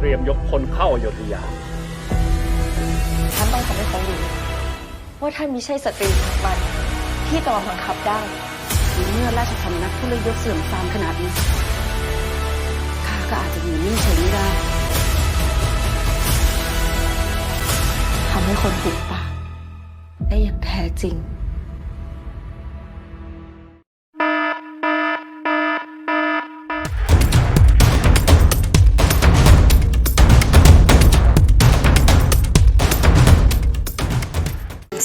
เตรียมยกพลเข้าอโยธยาท่านต้องทำให้เขารู้ว่าท่านมิใช่สตรีสามัญที่จะมาบังคับได้เมื่อราชสำนักผู้เลยยศเสื่อมทรามขนาดนี้ข้าก็อาจจะอยู่นิ่งเฉยไม่ได้ทำให้คนหุบปากได้อย่างแท้จริง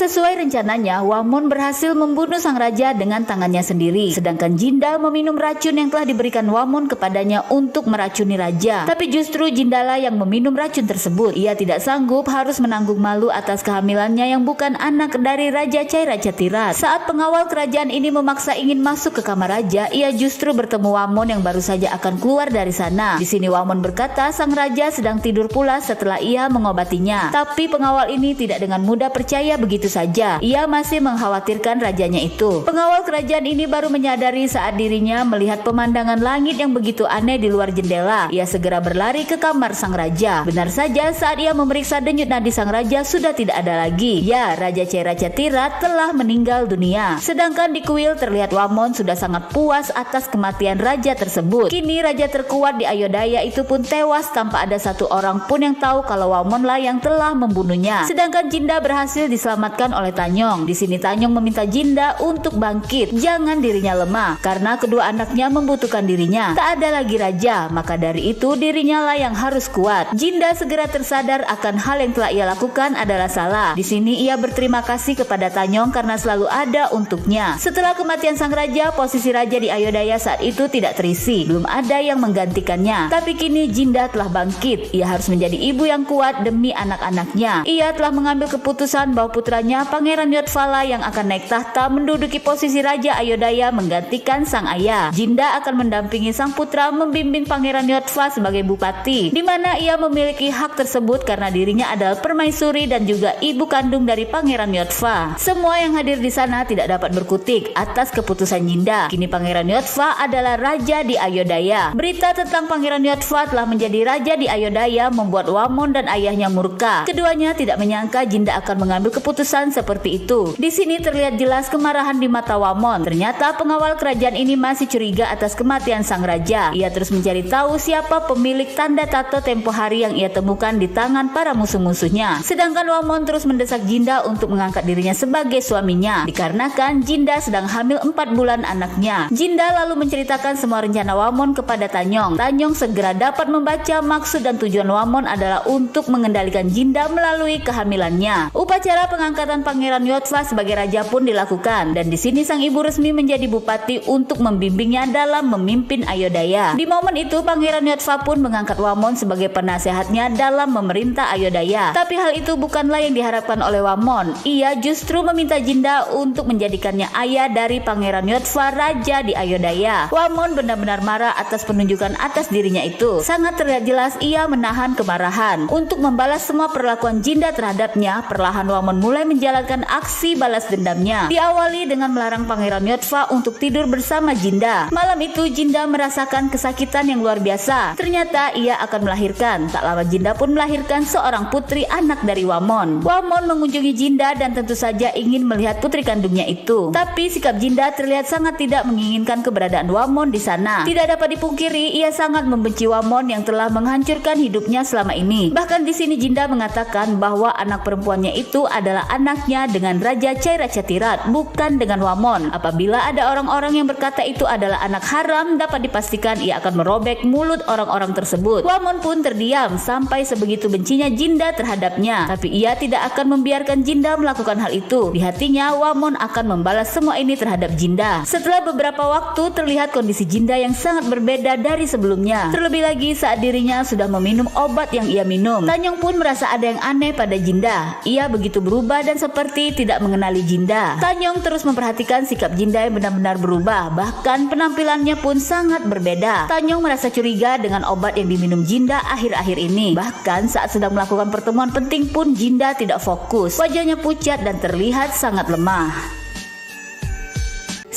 Sesuai rencananya, Wamon berhasil membunuh sang raja dengan tangannya sendiri. Sedangkan Jinda meminum racun yang telah diberikan Wamon kepadanya untuk meracuni raja. Tapi justru Jindalah yang meminum racun tersebut. Ia tidak sanggup harus menanggung malu atas kehamilannya yang bukan anak dari Raja Cairacatirat. Saat pengawal kerajaan ini memaksa ingin masuk ke kamar raja, ia justru bertemu Wamon yang baru saja akan keluar dari sana. Di sini Wamon berkata sang raja sedang tidur pula setelah ia mengobatinya. Tapi pengawal ini tidak dengan mudah percaya begitu saja. Ia masih mengkhawatirkan rajanya itu. Pengawal kerajaan ini baru menyadari saat dirinya melihat pemandangan langit yang begitu aneh di luar jendela. Ia segera berlari ke kamar sang raja. Benar saja saat ia memeriksa denyut nadi sang raja sudah tidak ada lagi. Ya, Raja Cairacatirat telah meninggal dunia. Sedangkan di kuil terlihat Wamon sudah sangat puas atas kematian raja tersebut. Kini raja terkuat di Ayodhya itu pun tewas tanpa ada satu orang pun yang tahu kalau Wamonlah yang telah membunuhnya. Sedangkan Jinda berhasil diselamatkan oleh Tanyong. Di sini Tanyong meminta Jinda untuk bangkit, jangan dirinya lemah karena kedua anaknya membutuhkan dirinya. Tak ada lagi raja, maka dari itu dirinya lah yang harus kuat. Jinda segera tersadar akan hal yang telah ia lakukan adalah salah. Di sini ia berterima kasih kepada Tanyong karena selalu ada untuknya. Setelah kematian sang raja, posisi raja di Ayodhya saat itu tidak terisi, belum ada yang menggantikannya. Tapi kini Jinda telah bangkit. Ia harus menjadi ibu yang kuat demi anak-anaknya. Ia telah mengambil keputusan bahwa putranya Pangeran Yodvala yang akan naik tahta menduduki posisi Raja Ayodhya menggantikan sang ayah. Jinda akan mendampingi sang putra membimbing Pangeran Yodva sebagai bupati, di mana ia memiliki hak tersebut karena dirinya adalah permaisuri dan juga ibu kandung dari Pangeran Yodva. Semua yang hadir di sana tidak dapat berkutik atas keputusan Jinda. Kini Pangeran Yodva adalah raja di Ayodhya. Berita tentang Pangeran Yodva telah menjadi raja di Ayodhya membuat Wamon dan ayahnya murka. Keduanya tidak menyangka Jinda akan mengambil keputusan seperti itu. Di sini terlihat jelas kemarahan di mata Wamon. Ternyata pengawal kerajaan ini masih curiga atas kematian sang raja. Ia terus mencari tahu siapa pemilik tanda tato tempo hari yang ia temukan di tangan para musuh-musuhnya. Sedangkan Wamon terus mendesak Jinda untuk mengangkat dirinya sebagai suaminya, dikarenakan Jinda sedang hamil 4 bulan anaknya. Jinda lalu menceritakan semua rencana Wamon kepada Tanyong. Tanyong segera dapat membaca maksud dan tujuan Wamon adalah untuk mengendalikan Jinda melalui kehamilannya. Upacara pengangkatan Pangeran Yodva sebagai raja pun dilakukan, dan di sini sang ibu resmi menjadi bupati untuk membimbingnya dalam memimpin Ayodhya. Di momen itu Pangeran Yodva pun mengangkat Wamon sebagai penasehatnya dalam memerintah Ayodhya. Tapi hal itu bukanlah yang diharapkan oleh Wamon. Ia justru meminta Jinda untuk menjadikannya ayah dari Pangeran Yodva raja di Ayodhya. Wamon benar-benar marah atas penunjukan atas dirinya itu. Sangat terlihat jelas ia menahan kemarahan. Untuk membalas semua perlakuan Jinda terhadapnya, perlahan Wamon mulai menjalankan aksi balas dendamnya. Diawali dengan melarang Pangeran Yodva untuk tidur bersama Jinda. Malam itu Jinda merasakan kesakitan yang luar biasa. Ternyata ia akan melahirkan. Tak lama Jinda pun melahirkan seorang putri anak dari Wamon. Wamon mengunjungi Jinda dan tentu saja ingin melihat putri kandungnya itu. Tapi sikap Jinda terlihat sangat tidak menginginkan keberadaan Wamon di sana. Tidak dapat dipungkiri ia sangat membenci Wamon yang telah menghancurkan hidupnya selama ini. Bahkan di sini Jinda mengatakan bahwa anak perempuannya itu adalah anaknya dengan Raja Cairacatirat, bukan dengan Wamon. Apabila ada orang-orang yang berkata itu adalah anak haram, dapat dipastikan ia akan merobek mulut orang-orang tersebut. Wamon pun terdiam sampai sebegitu bencinya Jinda terhadapnya. Tapi ia tidak akan membiarkan Jinda melakukan hal itu. Di hatinya Wamon akan membalas semua ini terhadap Jinda. Setelah beberapa waktu terlihat kondisi Jinda yang sangat berbeda dari sebelumnya. Terlebih lagi saat dirinya sudah meminum obat yang ia minum. Tanyong pun merasa ada yang aneh pada Jinda. Ia begitu berubah dan seperti tidak mengenali Jinda. Tanyong terus memperhatikan sikap Jinda yang benar-benar berubah, bahkan penampilannya pun sangat berbeda. Tanyong merasa curiga dengan obat yang diminum Jinda akhir-akhir ini. Bahkan saat sedang melakukan pertemuan penting pun Jinda tidak fokus. Wajahnya pucat dan terlihat sangat lemah.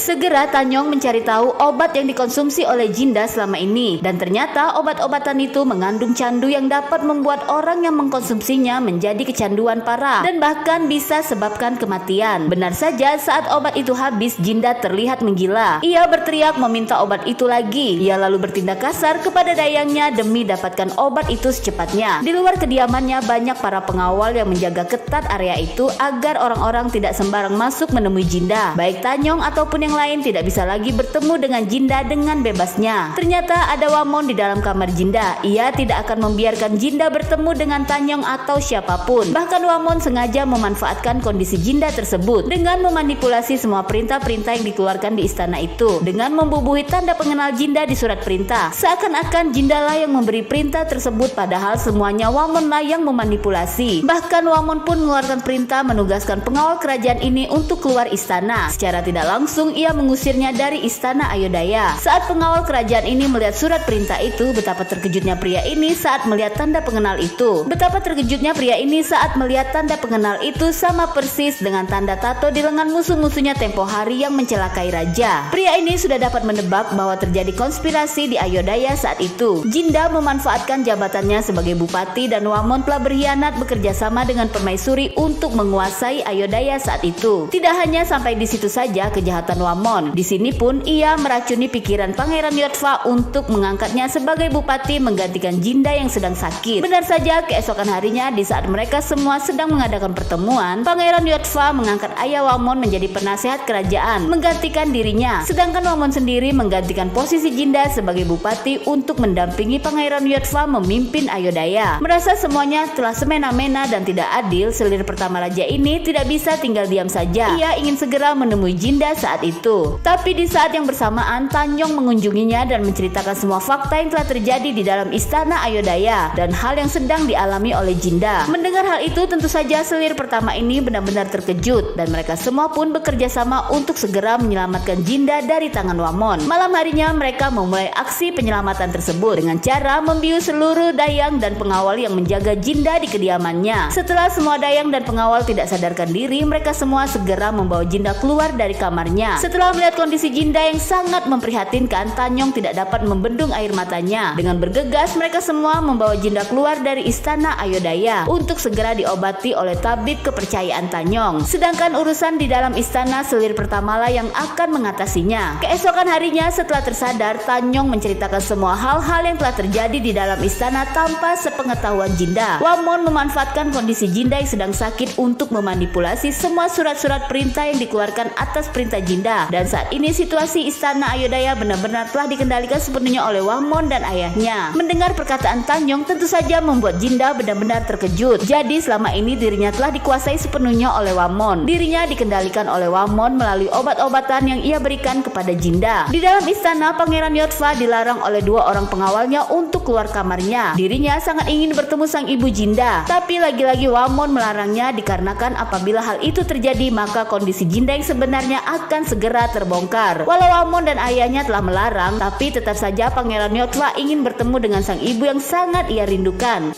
Segera Tanyong mencari tahu obat yang dikonsumsi oleh Jinda selama ini, dan ternyata obat-obatan itu mengandung candu yang dapat membuat orang yang mengkonsumsinya menjadi kecanduan parah dan bahkan bisa sebabkan kematian. Benar saja, saat obat itu habis, Jinda terlihat menggila. Ia berteriak meminta obat itu lagi. Ia lalu bertindak kasar kepada dayangnya demi dapatkan obat itu secepatnya. Di luar kediamannya banyak para pengawal yang menjaga ketat area itu agar orang-orang tidak sembarang masuk menemui Jinda. Baik Tanyong ataupun yang lain tidak bisa lagi bertemu dengan Jinda dengan bebasnya. Ternyata ada Wamon di dalam kamar Jinda. Ia tidak akan membiarkan Jinda bertemu dengan Tanyong atau siapapun. Bahkan Wamon sengaja memanfaatkan kondisi Jinda tersebut dengan memanipulasi semua perintah-perintah yang dikeluarkan di istana itu dengan membubuhi tanda pengenal Jinda di surat perintah. Seakan-akan Jinda lah yang memberi perintah tersebut, padahal semuanya Wamon lah yang memanipulasi. Bahkan Wamon pun mengeluarkan perintah menugaskan pengawal kerajaan ini untuk keluar istana. Secara tidak langsung ia mengusirnya dari istana Ayodhya. Saat pengawal kerajaan ini melihat surat perintah itu, betapa terkejutnya pria ini saat melihat tanda pengenal itu. Betapa terkejutnya pria ini saat melihat tanda pengenal itu sama persis dengan tanda tato di lengan musuh-musuhnya tempo hari yang mencelakai raja. Pria ini sudah dapat menebak bahwa terjadi konspirasi di Ayodhya saat itu. Jinda memanfaatkan jabatannya sebagai bupati dan Wamon telah berkhianat bekerja sama dengan permaisuri untuk menguasai Ayodhya saat itu. Tidak hanya sampai di situ saja kejahatan Wamon. Di sini pun ia meracuni pikiran Pangeran Yodfa untuk mengangkatnya sebagai bupati menggantikan Jinda yang sedang sakit. Benar saja, keesokan harinya di saat mereka semua sedang mengadakan pertemuan, Pangeran Yodfa mengangkat ayah Wamon menjadi penasehat kerajaan menggantikan dirinya. Sedangkan Wamon sendiri menggantikan posisi Jinda sebagai bupati untuk mendampingi Pangeran Yodfa memimpin Ayodhya. Merasa semuanya telah semena-mena dan tidak adil, selir pertama raja ini tidak bisa tinggal diam saja. Ia ingin segera menemui Jinda saat itu. Tapi di saat yang bersamaan, Tanyong mengunjunginya dan menceritakan semua fakta yang telah terjadi di dalam istana Ayodhya dan hal yang sedang dialami oleh Jinda. Mendengar hal itu, tentu saja selir pertama ini benar-benar terkejut dan mereka semua pun bekerja sama untuk segera menyelamatkan Jinda dari tangan Wamon. Malam harinya mereka memulai aksi penyelamatan tersebut dengan cara membius seluruh dayang dan pengawal yang menjaga Jinda di kediamannya. Setelah semua dayang dan pengawal tidak sadarkan diri, mereka semua segera membawa Jinda keluar dari kamarnya. Setelah melihat kondisi Jinda yang sangat memprihatinkan, Tanyong tidak dapat membendung air matanya. Dengan bergegas, mereka semua membawa Jinda keluar dari istana Ayodhya untuk segera diobati oleh tabib kepercayaan Tanyong. Sedangkan urusan di dalam istana, selir pertamalah yang akan mengatasinya. Keesokan harinya setelah tersadar, Tanyong menceritakan semua hal-hal yang telah terjadi di dalam istana tanpa sepengetahuan Jinda. Wamon memanfaatkan kondisi Jinda yang sedang sakit untuk memanipulasi semua surat-surat perintah yang dikeluarkan atas perintah Jinda. Dan saat ini situasi istana Ayodhya benar-benar telah dikendalikan sepenuhnya oleh Wamon dan ayahnya. Mendengar perkataan Tanyong tentu saja membuat Jinda benar-benar terkejut. Jadi selama ini dirinya telah dikuasai sepenuhnya oleh Wamon. Dirinya dikendalikan oleh Wamon melalui obat-obatan yang ia berikan kepada Jinda. Di dalam istana, Pangeran Yodfa dilarang oleh dua orang pengawalnya untuk keluar kamarnya. Dirinya sangat ingin bertemu sang ibu Jinda, tapi lagi-lagi Wamon melarangnya dikarenakan apabila hal itu terjadi maka kondisi Jinda yang sebenarnya akan segera terbongkar. Walau Wamon dan ayahnya telah melarang, tapi tetap saja Pangeran Yodfa ingin bertemu dengan sang ibu yang sangat ia rindukan.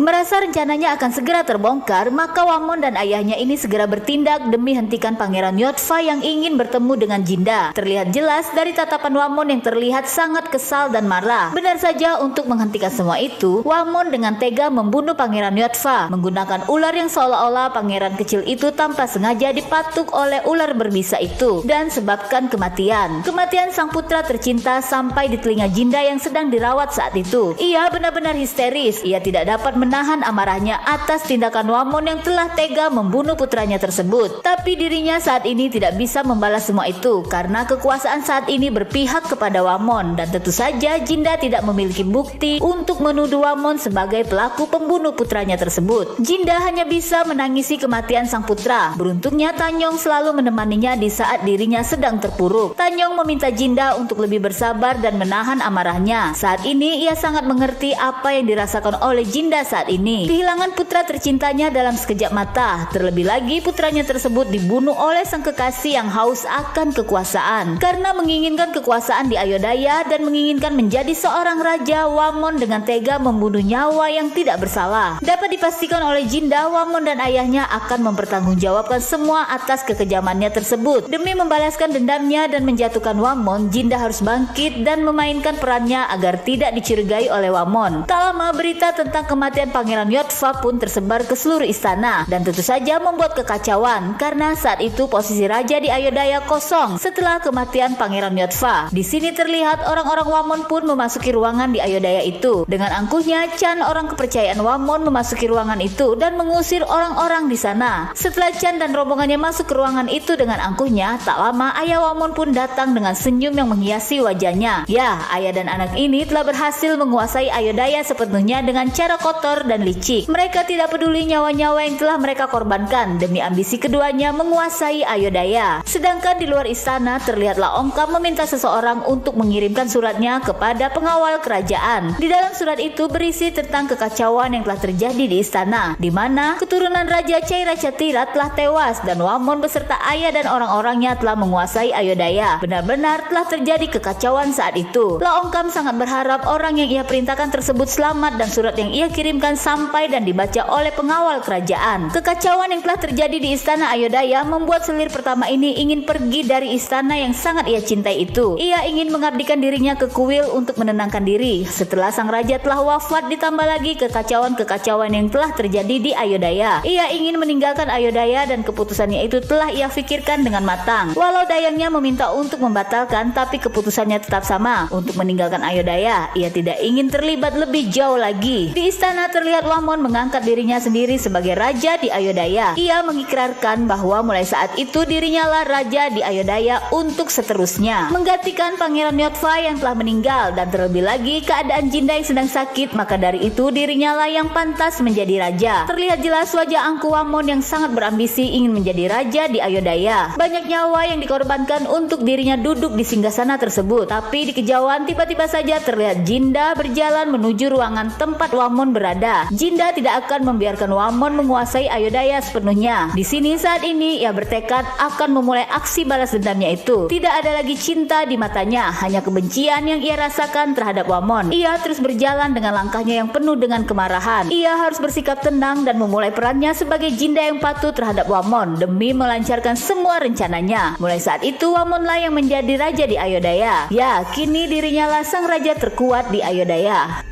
Merasa rencananya akan segera terbongkar, maka Wamon dan ayahnya ini segera bertindak demi hentikan Pangeran Yodfa yang ingin bertemu dengan Jinda. Terlihat jelas dari tatapan Wamon yang terlihat sangat kesal dan marah. Benar saja, untuk menghentikan semua itu, Wamon dengan tega membunuh Pangeran Yodfa menggunakan ular yang seolah-olah pangeran kecil itu tanpa sengaja dipatuk oleh ular berbisa itu dan sebabkan kematian. Kematian sang putra tercinta sampai di telinga Jinda yang sedang dirawat saat itu. Ia benar-benar histeris. Ia tidak dapat menahan amarahnya atas tindakan Wamon yang telah tega membunuh putranya tersebut. Tapi dirinya saat ini tidak bisa membalas semua itu karena kekuasaan saat ini berpihak kepada Wamon, dan tentu saja Jinda tidak memiliki bukti untuk menuduh Wamon sebagai pelaku pembunuh putranya tersebut. Jinda hanya bisa menangisi kematian sang putra. Beruntungnya Tanyong selalu menemaninya di saat dirinya sedang terpuruk. Tanyong meminta Jinda untuk lebih bersabar dan menahan amarahnya. Saat ini ia sangat mengerti apa yang dirasakan oleh Jinda saat saat ini. Kehilangan putra tercintanya dalam sekejap mata, terlebih lagi putranya tersebut dibunuh oleh sang kekasih yang haus akan kekuasaan. Karena menginginkan kekuasaan di Ayodhya dan menginginkan menjadi seorang raja, Wamon dengan tega membunuh nyawa yang tidak bersalah. Dapat dipastikan oleh Jinda, Wamon dan ayahnya akan mempertanggungjawabkan semua atas kekejamannya tersebut. Demi membalaskan dendamnya dan menjatuhkan Wamon, Jinda harus bangkit dan memainkan perannya agar tidak dicurigai oleh Wamon. Tak lama berita tentang kematian Pangeran Yodva pun tersebar ke seluruh istana dan tentu saja membuat kekacauan karena saat itu posisi raja di Ayodhya kosong setelah kematian Pangeran Yodva. Di sini terlihat orang-orang Wamon pun memasuki ruangan di Ayodhya itu. Dengan angkuhnya, Chan, orang kepercayaan Wamon, memasuki ruangan itu dan mengusir orang-orang di sana. Setelah Chan dan rombongannya masuk ke ruangan itu dengan angkuhnya, tak lama ayah Wamon pun datang dengan senyum yang menghiasi wajahnya. Ya, ayah dan anak ini telah berhasil menguasai Ayodhya sepenuhnya dengan cara kotor dan licik. Mereka tidak peduli nyawa-nyawa yang telah mereka korbankan demi ambisi keduanya menguasai Ayodhya. Sedangkan di luar istana terlihatlah Ongkam meminta seseorang untuk mengirimkan suratnya kepada pengawal kerajaan. Di dalam surat itu berisi tentang kekacauan yang telah terjadi di istana, di mana keturunan Raja Chairachatira telah tewas dan Wamon beserta ayah dan orang-orangnya telah menguasai Ayodhya. Benar-benar telah terjadi kekacauan saat itu. Laongkam sangat berharap orang yang ia perintahkan tersebut selamat dan surat yang ia kirimkan sampai dan dibaca oleh pengawal kerajaan. Kekacauan yang telah terjadi di istana Ayodhya membuat selir pertama ini ingin pergi dari istana yang sangat ia cintai itu. Ia ingin mengabdikan dirinya ke kuil untuk menenangkan diri. Setelah sang raja telah wafat, ditambah lagi kekacauan-kekacauan yang telah terjadi di Ayodhya. Ia ingin meninggalkan Ayodhya dan keputusannya itu telah ia pikirkan dengan matang. Walau dayangnya meminta untuk membatalkan, tapi keputusannya tetap sama, untuk meninggalkan Ayodhya. Ia tidak ingin terlibat lebih jauh lagi. Di istana terlihat Wamon mengangkat dirinya sendiri sebagai raja di Ayodhya. Ia mengikrarkan bahwa mulai saat itu dirinya lah raja di Ayodhya untuk seterusnya, menggantikan Pangeran Yodva yang telah meninggal, dan terlebih lagi keadaan Jinda yang sedang sakit, maka dari itu dirinya lah yang pantas menjadi raja. Terlihat jelas wajah angku Wamon yang sangat berambisi ingin menjadi raja di Ayodhya. Banyak nyawa yang dikorbankan untuk dirinya duduk di singgasana tersebut. Tapi di kejauhan tiba-tiba saja terlihat Jinda berjalan menuju ruangan tempat Wamon berada. Jinda tidak akan membiarkan Wamon menguasai Ayodhya sepenuhnya. Di sini saat ini ia bertekad akan memulai aksi balas dendamnya itu. Tidak ada lagi cinta di matanya, hanya kebencian yang ia rasakan terhadap Wamon. Ia terus berjalan dengan langkahnya yang penuh dengan kemarahan. Ia harus bersikap tenang dan memulai perannya sebagai Jinda yang patuh terhadap Wamon demi melancarkan semua rencananya. Mulai saat itu Wamon lah yang menjadi raja di Ayodhya. Ya, kini dirinya lah sang raja terkuat di Ayodhya.